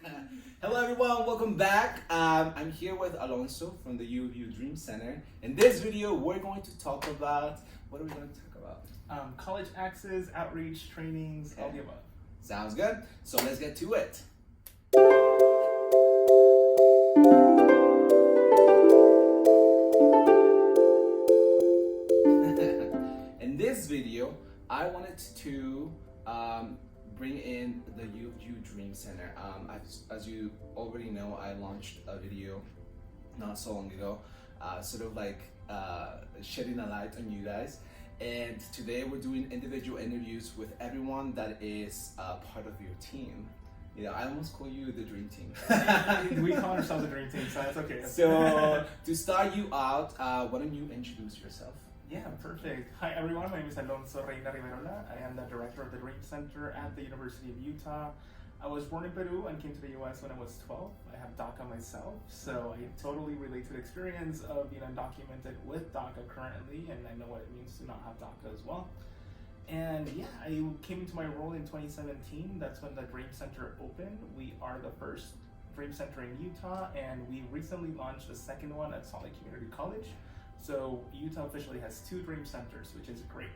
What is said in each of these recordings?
Hello everyone, welcome back. I'm here with Alonso from the UofU Dream Center. In this video, we're going to talk about, what are we going to talk about? College access, outreach, trainings, all the above. Sounds good. So let's get to it. In this video, I wanted to bring in the UofU Dream Center. As you already know, I launched a video not so long ago, sort of like shedding a light on you guys. And today we're doing individual interviews with everyone that is part of your team. You know, I almost call you the Dream Team. We call ourselves the Dream Team, so that's okay. So to start you out, why don't you introduce yourself? Yeah, perfect. Hi everyone, my name is Alonso. I am the director of the Dream Center at the University of Utah. I was born in Peru and came to the US when I was 12. I have DACA myself, so I totally relate to the experience of being undocumented with DACA currently, and I know what it means to not have DACA as well. And yeah, I came into my role in 2017. That's when the Dream Center opened. We are the first Dream Center in Utah, and we recently launched a second one at Salt Lake Community College. So Utah officially has 2 Dream Centers, which is great.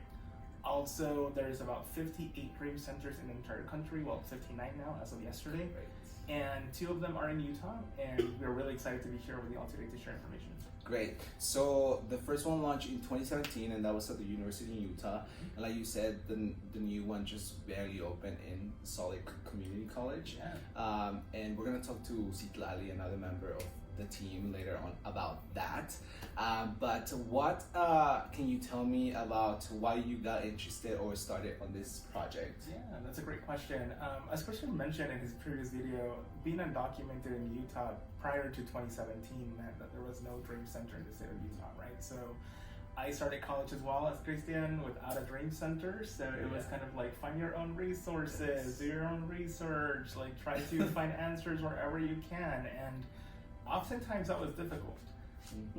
Also, there's about 58 Dream Centers in the entire country, well, 59 now as of yesterday. Right. And 2 of them are in Utah, and we're really excited to be here with you all today to share information. Great. So the first one launched in 2017, and that was at the University in Utah. And like you said, the new one just barely opened in Salt Lake Community College. Yeah. And we're gonna talk to Citlali, another member of the team, later on about that. But what can you tell me about why you got interested or started on this project? Yeah, that's a great question. As Christian mentioned in his previous video, being undocumented in Utah prior to 2017 meant that there was no Dream Center in the state of Utah, right? So I started college as well as Xtian without a Dream Center, so it was kind of like find your own resources, do your own research, like try to find answers wherever you can, and oftentimes that was difficult,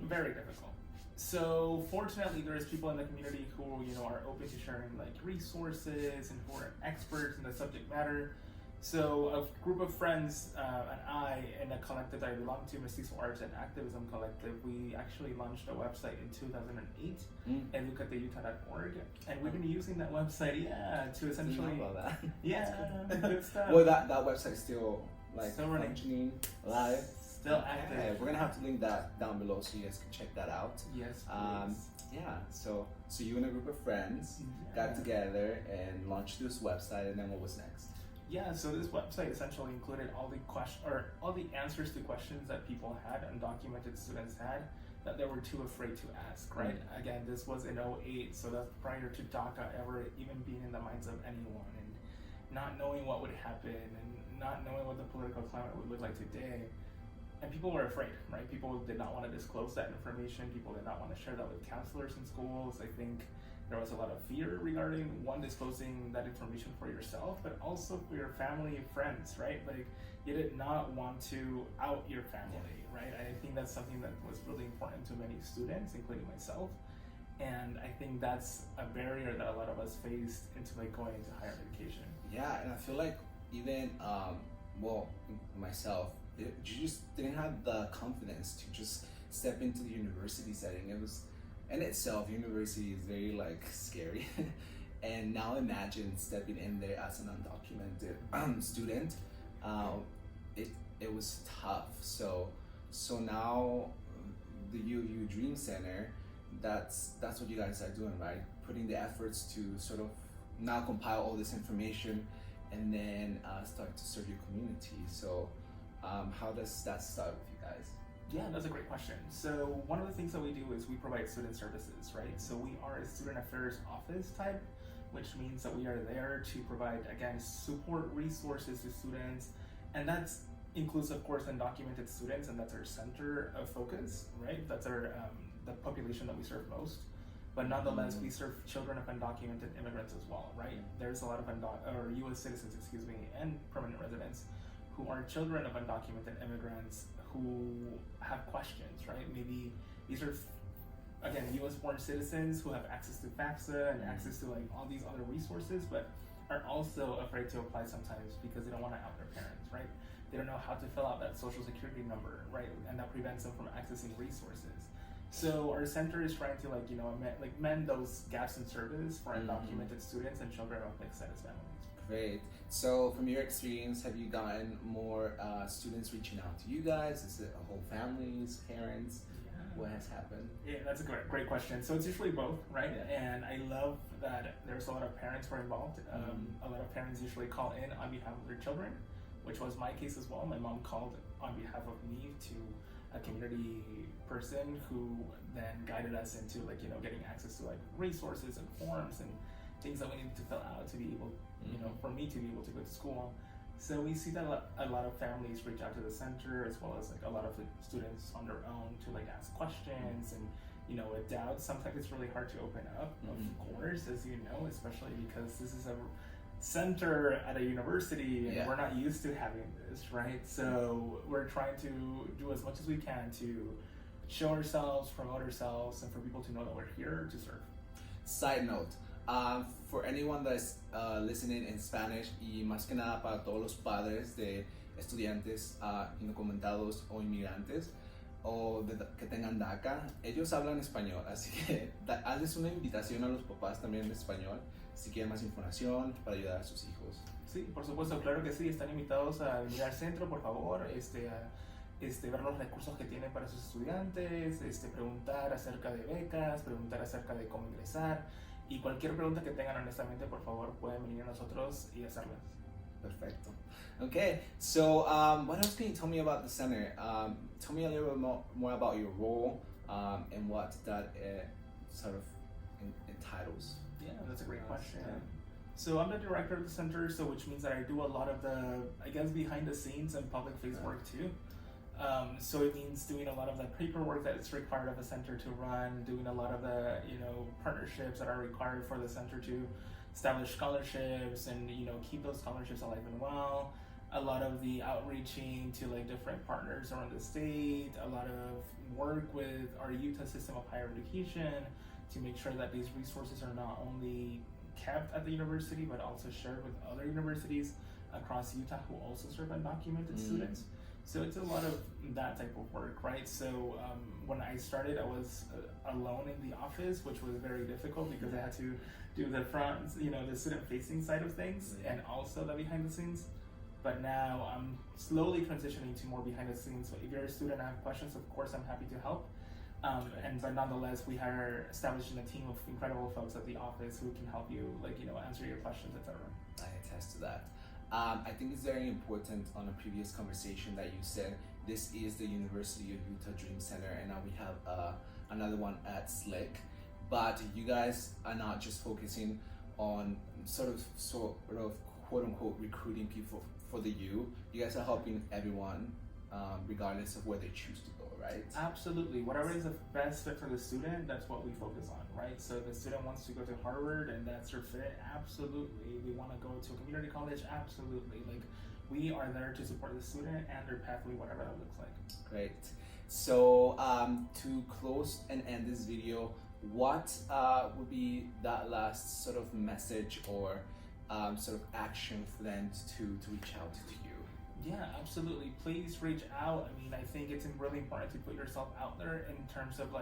very difficult. So fortunately, there's people in the community who are open to sharing like resources and who are experts in the subject matter. So a group of friends and I, in a collective that I belong to, Mestizo Arts and Activism Collective, we actually launched a website in 2008, educateutah.org, and we've been using that website, to essentially. About that. Yeah, good stuff. Well, that website's still running, functioning, live. Still active. Yeah, we're gonna have to link that down below so you guys can check that out. Yes, please. Yeah, so you and a group of friends got together and launched this website, and then what was next? Yeah, so this website essentially included all the answers to questions that people had, undocumented students had, that they were too afraid to ask, right? Again, this was in 2008, so that's prior to DACA ever even being in the minds of anyone, and not knowing what would happen, and not knowing what the political climate would look like today. And people were afraid, right? People did not want to disclose that information. People did not want to share that with counselors in schools. I think there was a lot of fear regarding, one, disclosing that information for yourself, but also for your family and friends, right? Like, you did not want to out your family, right? I think that's something that was really important to many students, including myself. And I think that's a barrier that a lot of us faced into going into higher education. Yeah, and I feel like even, myself, you just didn't have the confidence to just step into the university setting. It was, in itself, university is very scary. And now imagine stepping in there as an undocumented student. It was tough. So now the UofU Dream Center, that's what you guys are doing, right? Putting the efforts to sort of now compile all this information and then start to serve your community. So how does that start with you guys? Yeah, that's a great question. So one of the things that we do is we provide student services, right? So we are a student affairs office type, which means that we are there to provide, again, support resources to students. And that includes, of course, undocumented students, and that's our center of focus, right? That's our the population that we serve most. But nonetheless, we serve children of undocumented immigrants as well, right? There's a lot of U.S. citizens, and permanent residents who are children of undocumented immigrants who have questions, right? Maybe these are, again, U.S. born citizens who have access to FAFSA and access to all these other resources, but are also afraid to apply sometimes because they don't want to out their parents, right? they don't know how to fill out that social security number, right? And that prevents them from accessing resources. So our center is trying to mend those gaps in service for undocumented students and children of mixed status families. Great. So from your experience, have you gotten more students reaching out to you guys? Is it a whole families, parents? What has happened? Yeah, that's a great question. So it's usually both, right? And I love that there's a lot of parents who are involved. A lot of parents usually call in on behalf of their children, which was my case as well. My mom called on behalf of me to a community person who then guided us into getting access to resources and forms and things that we needed to fill out to be able, for me to be able to go to school. So we see that a lot of families reach out to the center, as well as a lot of students on their own to ask questions and a doubt. Sometimes it's really hard to open up, of course, as you know, especially because this is a center at a university and we're not used to having this, right? So we're trying to do as much as we can to show ourselves, promote ourselves, and for people to know that we're here to serve. Side note, for anyone that's listening in Spanish, y más que nada para todos los padres de estudiantes indocumentados o inmigrantes o que tengan DACA, ellos hablan español, así que hazles una invitación a los papás también en español si quieren más información para ayudar a sus hijos. Sí, por supuesto, claro que sí, están invitados a venir al centro, por favor, ver los recursos que tienen para sus estudiantes, preguntar acerca de becas, preguntar acerca de cómo ingresar. Y cualquier pregunta que tengan, honestamente, por favor, pueden venir a nosotros y hacerlas. Perfecto. Okay, so what else can you tell me about the center? Tell me a little bit more about your role and what that sort of entitles. Yeah, that's a great question. So I'm the director of the center, so which means that I do a lot of the, behind the scenes and public face work too. So it means doing a lot of the paperwork that's required of the center to run, doing a lot of the partnerships that are required for the center to establish scholarships and keep those scholarships alive and well. A lot of the outreaching to different partners around the state. A lot of work with our Utah system of higher education to make sure that these resources are not only kept at the university but also shared with other universities across Utah who also serve undocumented students. So it's a lot of that type of work, right? So when I started, I was alone in the office, which was very difficult because I had to do the front, the student-facing side of things and also the behind the scenes. But now I'm slowly transitioning to more behind the scenes. So if you're a student and have questions, of course, I'm happy to help. But nonetheless, we are establishing a team of incredible folks at the office who can help you, answer your questions, etc. I attest to that. I think it's very important on a previous conversation that you said this is the University of Utah Dream Center, and now we have another one at Slick. But you guys are not just focusing on sort of quote unquote recruiting people for the U. You guys are helping everyone, regardless of where they choose to go, right? Absolutely. Whatever is the best fit for the student, that's what we focus on, right? So if the student wants to go to Harvard and that's their fit, absolutely. They want to go to a community college, absolutely. We are there to support the student and their pathway, whatever that looks like. Great. So to close and end this video, what would be that last sort of message or sort of action for them to reach out to you? Yeah, absolutely. Please reach out. I think it's really important to put yourself out there in terms of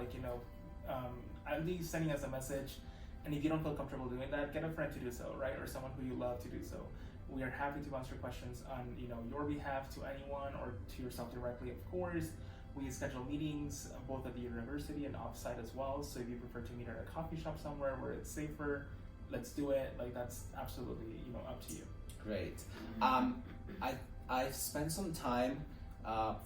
at least sending us a message. And if you don't feel comfortable doing that, get a friend to do so, right? Or someone who you love to do so. We are happy to answer questions on your behalf to anyone or to yourself directly, of course. We schedule meetings both at the university and offsite as well. So if you prefer to meet at a coffee shop somewhere where it's safer, let's do it. That's absolutely up to you. Great. I've spent some time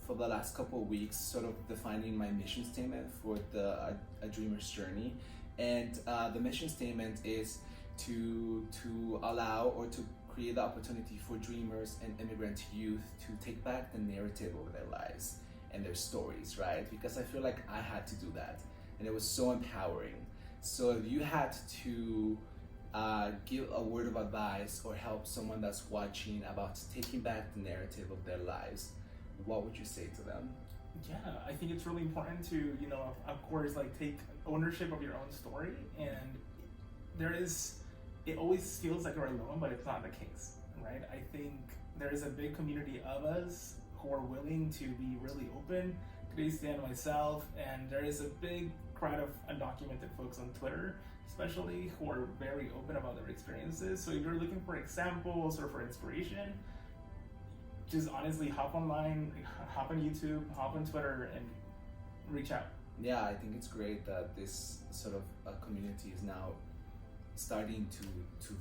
for the last couple of weeks sort of defining my mission statement for the A Dreamer's Journey, and the mission statement is to allow or to create the opportunity for dreamers and immigrant youth to take back the narrative of their lives and their stories, right? Because I feel like I had to do that, and it was so empowering. So if you had to give a word of advice or help someone that's watching about taking back the narrative of their lives, what would you say to them? Yeah, I think it's really important to, of course, take ownership of your own story. And it always feels like you're alone, but it's not the case, right? I think there is a big community of us who are willing to be really open. Xtian, myself, and there is a big crowd of undocumented folks on Twitter, especially, who are very open about their experiences. So if you're looking for examples or for inspiration, just honestly hop online, hop on YouTube, hop on Twitter, and reach out. Yeah, I think it's great that this sort of community is now starting to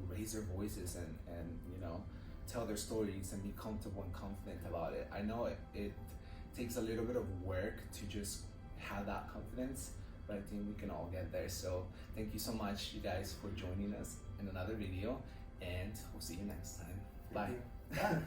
raise their voices and you know, tell their stories and be comfortable and confident about it. I know it takes a little bit of work to just have that confidence, but I think we can all get there. So thank you so much, you guys, for joining us in another video, and we'll see you next time. Bye.